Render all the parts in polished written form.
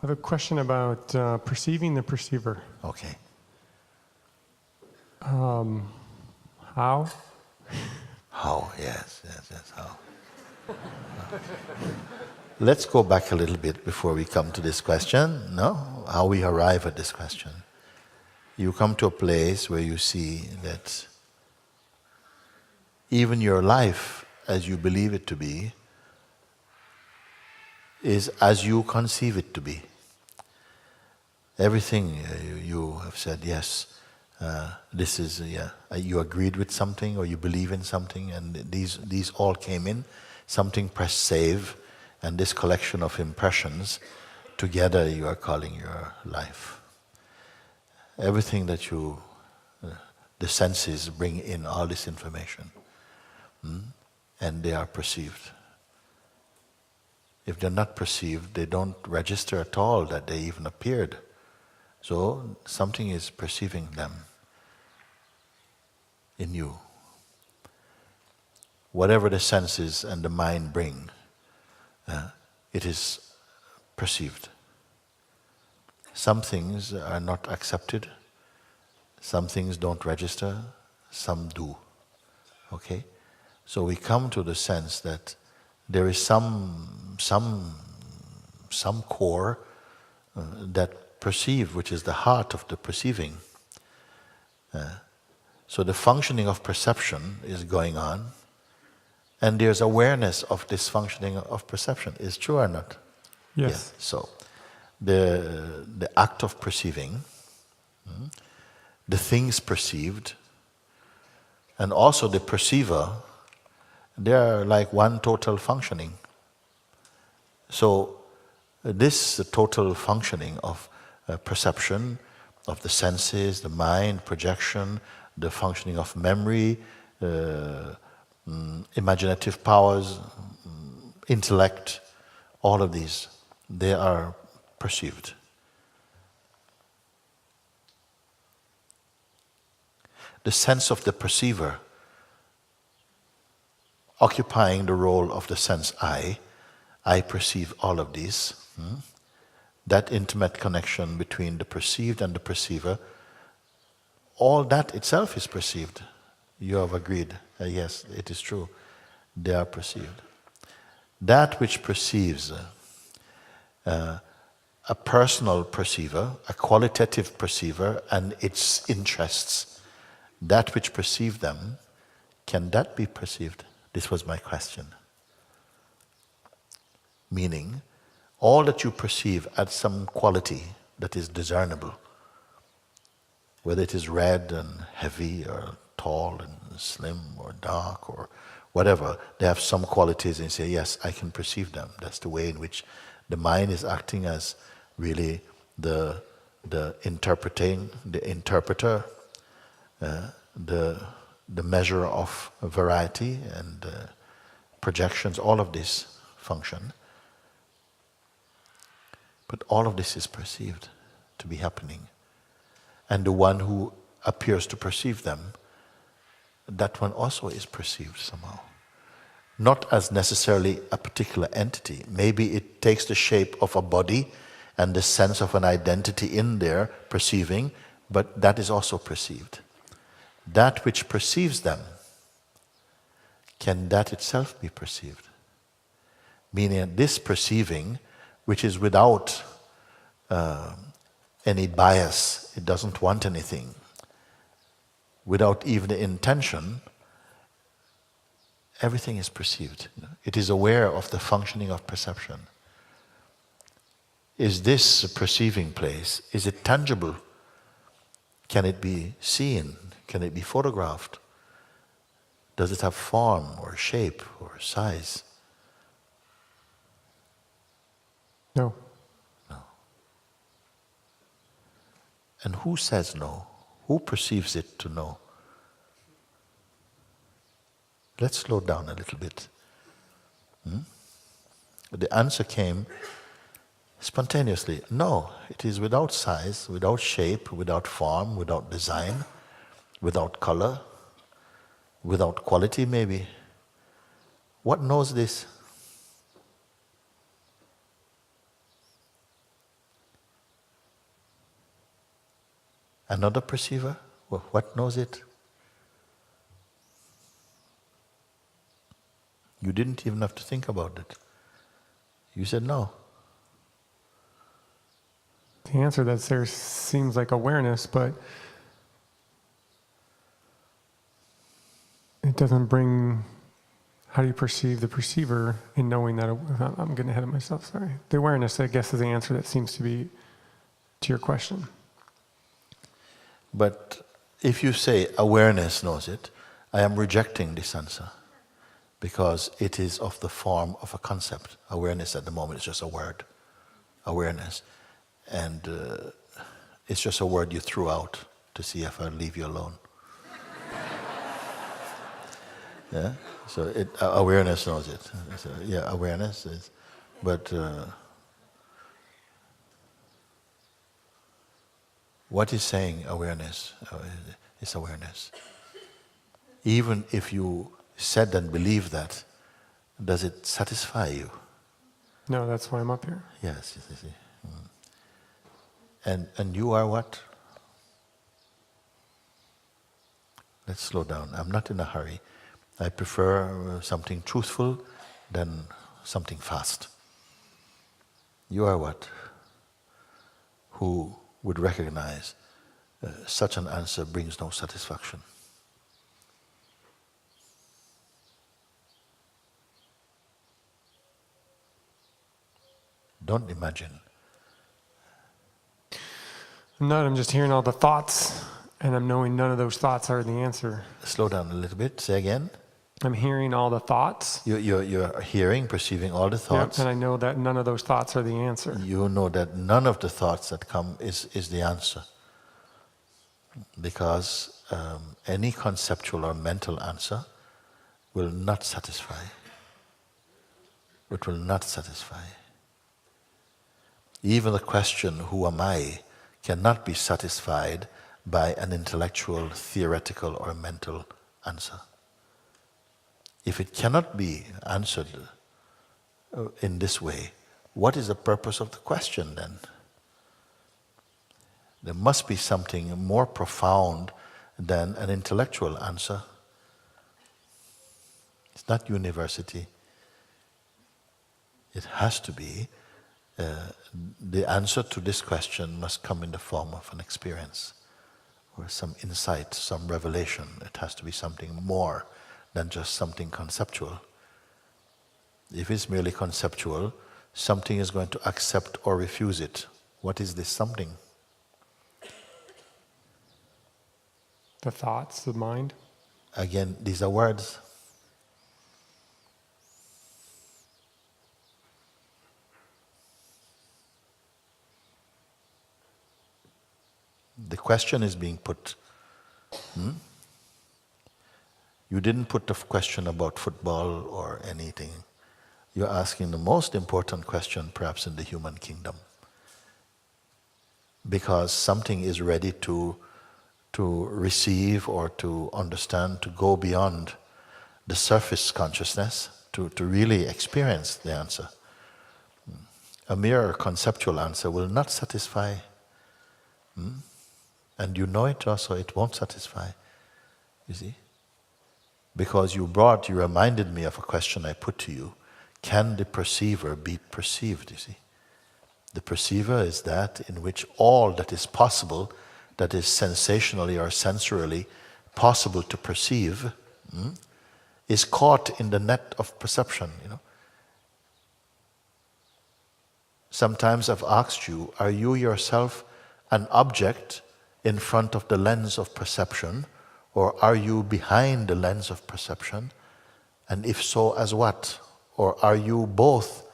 have a question about perceiving the perceiver. Okay. How? How? Yes, how. Let's go back a little bit before we come to this question, no? How we arrive at this question. You come to a place where you see that even your life, as you believe it to be, is as you conceive it to be. Everything you have said, yes, this is, you agreed with something or you believe in something, and these all came in. Something pressed save, and this collection of impressions, together you are calling your life. Everything that the senses bring in all this information, and they are perceived. If they're not perceived, they don't register at all that they even appeared. So something is perceiving them in you. Whatever the senses and the mind bring, it is perceived. Some things are not accepted, some things don't register, some do. Okay? So we come to the sense that there is some core that perceive, which is the heart of the perceiving. So the functioning of perception is going on, and there's awareness of this functioning of perception. Is true or not? Yes. Yeah. So the act of perceiving, the things perceived, and also the perceiver, they are like one total functioning. So this total functioning of perception, of the senses, the mind, projection, the functioning of memory, imaginative powers, intellect, all of these, they are perceived. The sense of the perceiver, occupying the role of the sense I perceive all of these. That intimate connection between the perceived and the perceiver, all that itself is perceived. You have agreed, yes, it is true. They are perceived. That which perceives, a personal perceiver, a qualitative perceiver, and its interests, that which perceive them, can that be perceived? This was my question. Meaning, all that you perceive adds some quality that is discernible. Whether it is red and heavy or tall and slim or dark or whatever, they have some qualities and you say, yes, I can perceive them. That's the way in which the mind is acting as really the interpreter, the measure of variety and projections, all of this function. But all of this is perceived to be happening. And the one who appears to perceive them, that one also is perceived somehow. Not as necessarily a particular entity. Maybe it takes the shape of a body and the sense of an identity in there, perceiving, but that is also perceived. That which perceives them, can that itself be perceived? Meaning this perceiving, which is without any bias, it doesn't want anything, without even the intention, everything is perceived. It is aware of the functioning of perception. Is this a perceiving place? Is it tangible? Can it be seen? Can it be photographed? Does it have form or shape or size? No. No. And who says no? Who perceives it to know? Let's slow down a little bit. The answer came spontaneously. No, it is without size, without shape, without form, without design, without color, without quality maybe. What knows this? Another perceiver? What knows it? You didn't even have to think about it. You said no. The answer that's there seems like awareness, but it doesn't bring. How do you perceive the perceiver in knowing that? I'm getting ahead of myself, sorry. The awareness, I guess, is the answer that seems to be to your question. But if you say awareness knows it, I am rejecting this answer because it is of the form of a concept. Awareness at the moment is just a word, awareness. And it's just a word you threw out to see if I'll leave you alone. Yeah? So awareness knows it. So, yeah, awareness is, but what is saying awareness? It's awareness. Even if you said and believe that, does it satisfy you? No, that's why I'm up here. Yes, you see. And you are what? Let's slow down. I'm not in a hurry. I prefer something truthful than something fast. You are what? Who would recognize such an answer brings no satisfaction. Don't imagine. I'm just hearing all the thoughts, and I'm knowing none of those thoughts are the answer. Slow down a little bit. Say again. I'm hearing all the thoughts. You're hearing, perceiving all the thoughts. Yep, and I know that none of those thoughts are the answer. You know that none of the thoughts that come is the answer. Because any conceptual or mental answer will not satisfy. It will not satisfy. Even the question, who am I, cannot be satisfied by an intellectual, theoretical, or mental answer. If it cannot be answered in this way, what is the purpose of the question then? There must be something more profound than an intellectual answer. It's not university. It has to be, the answer to this question must come in the form of an experience or some insight, some revelation. It has to be something more than just something conceptual. If it's merely conceptual, something is going to accept or refuse it. What is this something? The thoughts, the mind. Again, these are words. The question is being put. You didn't put the question about football or anything. You're asking the most important question perhaps in the human kingdom. Because something is ready to receive or to understand, to go beyond the surface consciousness, to really experience the answer. A mere conceptual answer will not satisfy. And you know it also, it won't satisfy. You see? Because you reminded me of a question I put to you. Can the perceiver be perceived, you see? The perceiver is that in which all that is possible, that is sensationally or sensorially possible to perceive, is caught in the net of perception, you know. Sometimes I've asked you, are you yourself an object in front of the lens of perception, or are you behind the lens of perception? And if so, as what? Or are you both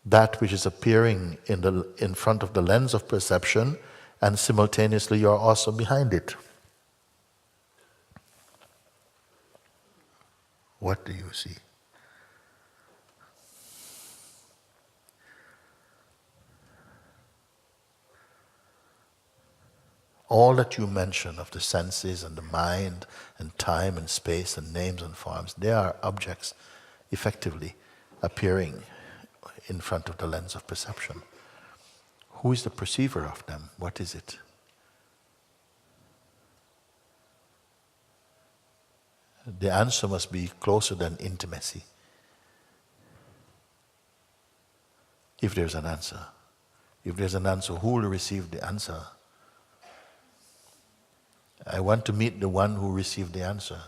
that which is appearing in front of the lens of perception, and simultaneously you're also behind it? What do you see? All that you mention of the senses and the mind and time and space and names and forms, they are objects effectively appearing in front of the lens of perception. Who is the perceiver of them? What is it? the answer must be closer than intimacy. If there's an answer. If there's an answer, who will receive the answer? I want to meet the one who received the answer.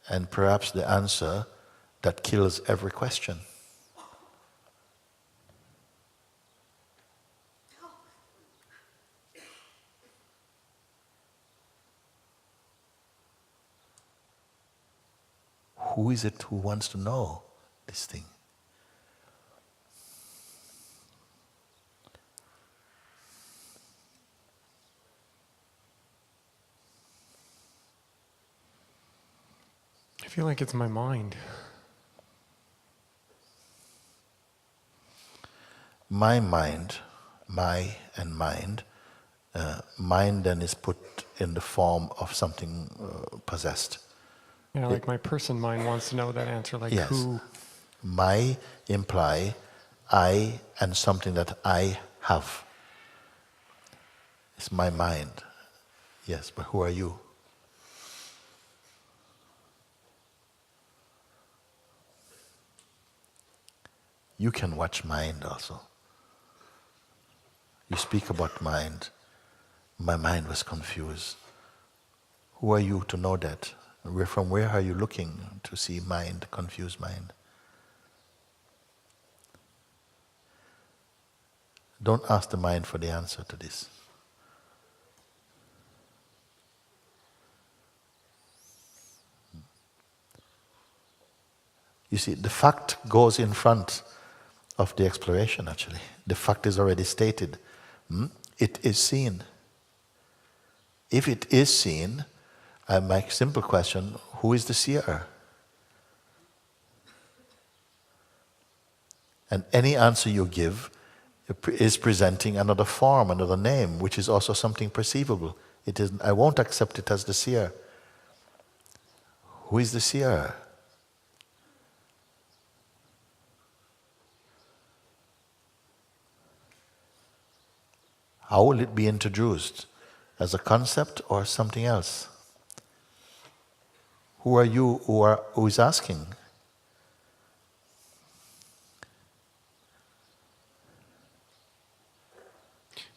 And perhaps the answer that kills every question. Who is it who wants to know this thing? I feel like it's my mind. My mind, my and mind, mind then is put in the form of something possessed. Yeah, like my person mind wants to know that answer, like Yes. who. My imply I and something that I have. It's my mind. Yes, but who are you? You can watch mind also. You speak about mind. My mind was confused. Who are you to know that? From where are you looking to see mind, confused mind? Don't ask the mind for the answer to this. You see, the fact goes in front of the exploration actually. The fact is already stated. It is seen. If it is seen, my simple question, who is the seer? And any answer you give is presenting another form, another name, which is also something perceivable. It is, I won't accept it as the seer. Who is the seer? How will it be introduced? As a concept or something else? Who are you who is asking?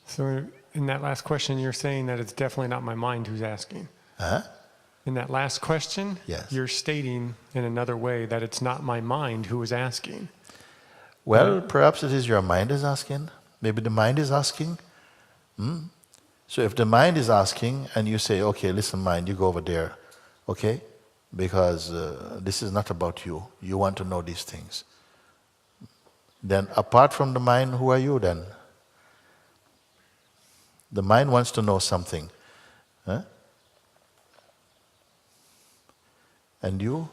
So in that last question, you're saying that it's definitely not my mind who's asking. Huh? In that last question, Yes. you're stating in another way that it's not my mind who is asking. Well, perhaps it is your mind is asking. Maybe the mind is asking. So if the mind is asking and you say, okay, listen mind, you go over there, okay? Because this is not about you. You want to know these things. Then apart from the mind, who are you then? The mind wants to know something. Huh? And you?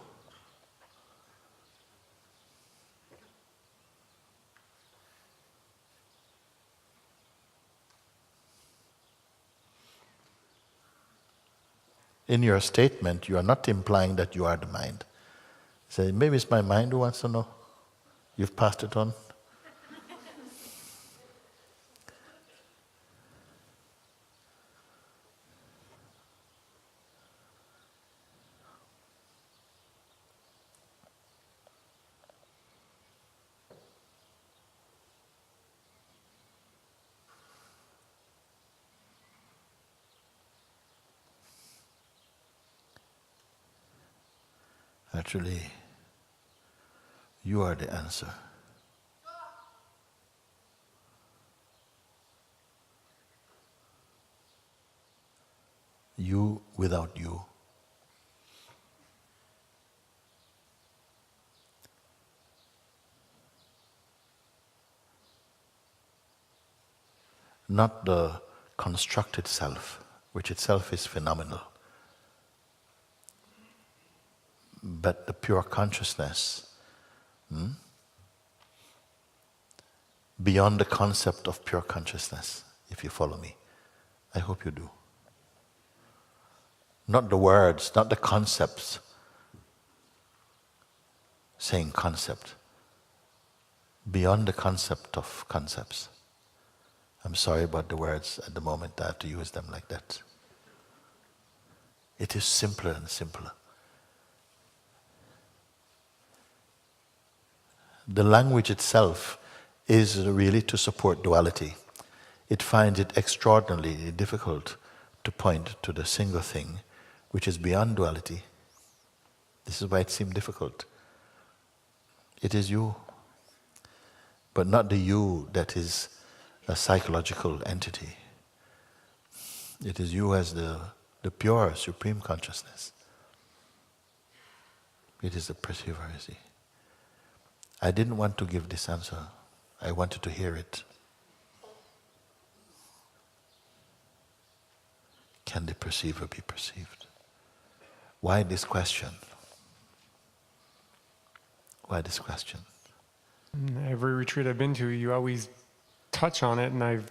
In your statement, you are not implying that you are the mind. Say, maybe it's my mind who wants to know. You've passed it on. Actually, you are the answer. You without you. Not the constructed self, which itself is phenomenal, but the pure consciousness, beyond the concept of pure consciousness, if you follow me. I hope you do. Not the words, not the concepts, saying concept, beyond the concept of concepts. I'm sorry about the words at the moment, I have to use them like that. It is simpler and simpler. The language itself is really to support duality. It finds it extraordinarily difficult to point to the single thing which is beyond duality. This is why it seems difficult. It is you, but not the you that is a psychological entity. It is you as the pure, supreme consciousness. It is the perceiver, you see. I didn't want to give this answer. I wanted to hear it. Can the perceiver be perceived? Why this question? Why this question? Every retreat I've been to, you always touch on it, and I've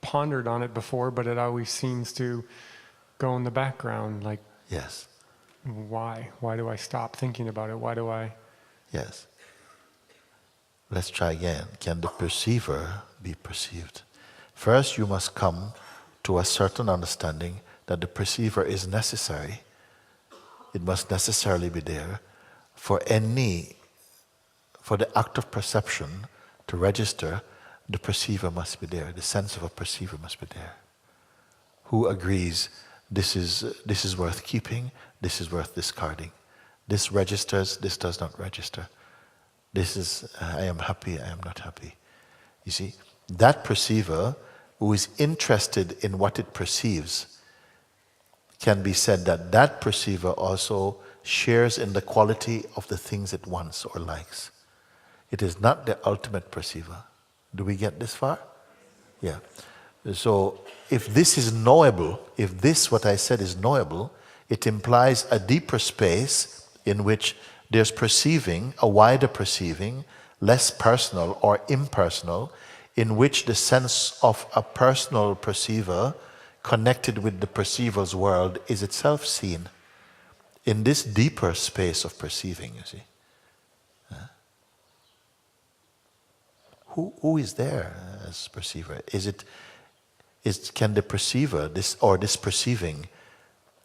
pondered on it before, but it always seems to go in the background. Like, Yes, why? Why do I stop thinking about it? Why do I? yes. Let's try again. Can the perceiver be perceived? First, you must come to a certain understanding that the perceiver is necessary. It must necessarily be there for the act of perception to register. The perceiver must be there. The sense of a perceiver must be there. Who agrees this is worth keeping, this is worth discarding. This registers, this does not register. This is, I am happy, I am not happy. You see, that perceiver who is interested in what it perceives, can be said that that perceiver also shares in the quality of the things it wants or likes. It is not the ultimate perceiver. Do we get this far? Yeah. So if this is knowable, if this, what I said, is knowable, it implies a deeper space in which there's perceiving, a wider perceiving, less personal or impersonal, in which the sense of a personal perceiver connected with the perceiver's world is itself seen. In this deeper space of perceiving, you see. Who is there as perceiver? Can the perceiver, this perceiving,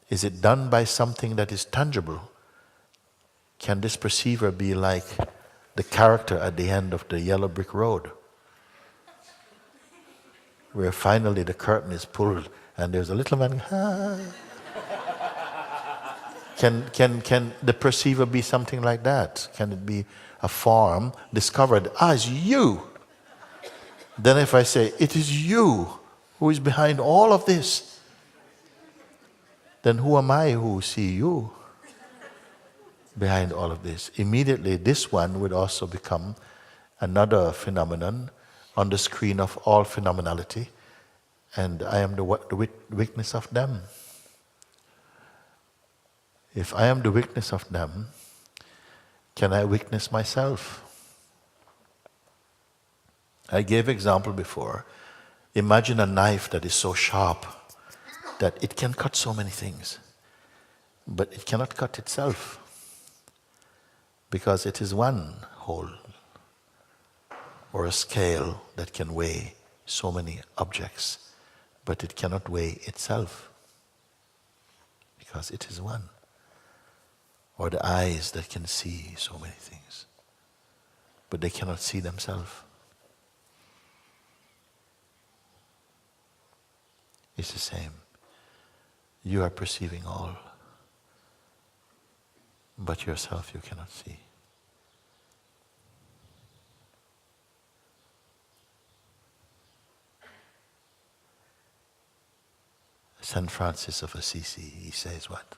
is it done by something that is tangible? Can this perceiver be like the character at the end of the yellow brick road, where finally the curtain is pulled and there's a little man, ah. Can the perceiver be something like that? Can it be a form discovered as you? Then if I say, it is you who is behind all of this, then who am I who see you behind all of this? Immediately this one would also become another phenomenon on the screen of all phenomenality, and I am the witness of them. If I am the witness of them, can I witness myself? I gave example before. Imagine a knife that is so sharp that it can cut so many things, but it cannot cut itself because it is one whole, or a scale that can weigh so many objects, but it cannot weigh itself because it is one. Or the eyes that can see so many things, but they cannot see themselves. It's the same. You are perceiving all, but yourself you cannot see. Saint Francis of Assisi, he says what?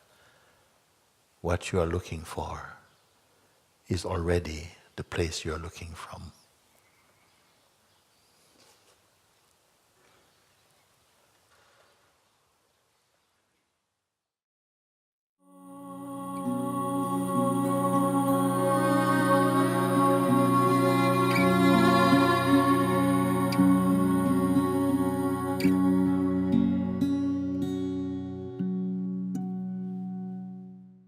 What you are looking for is already the place you are looking from.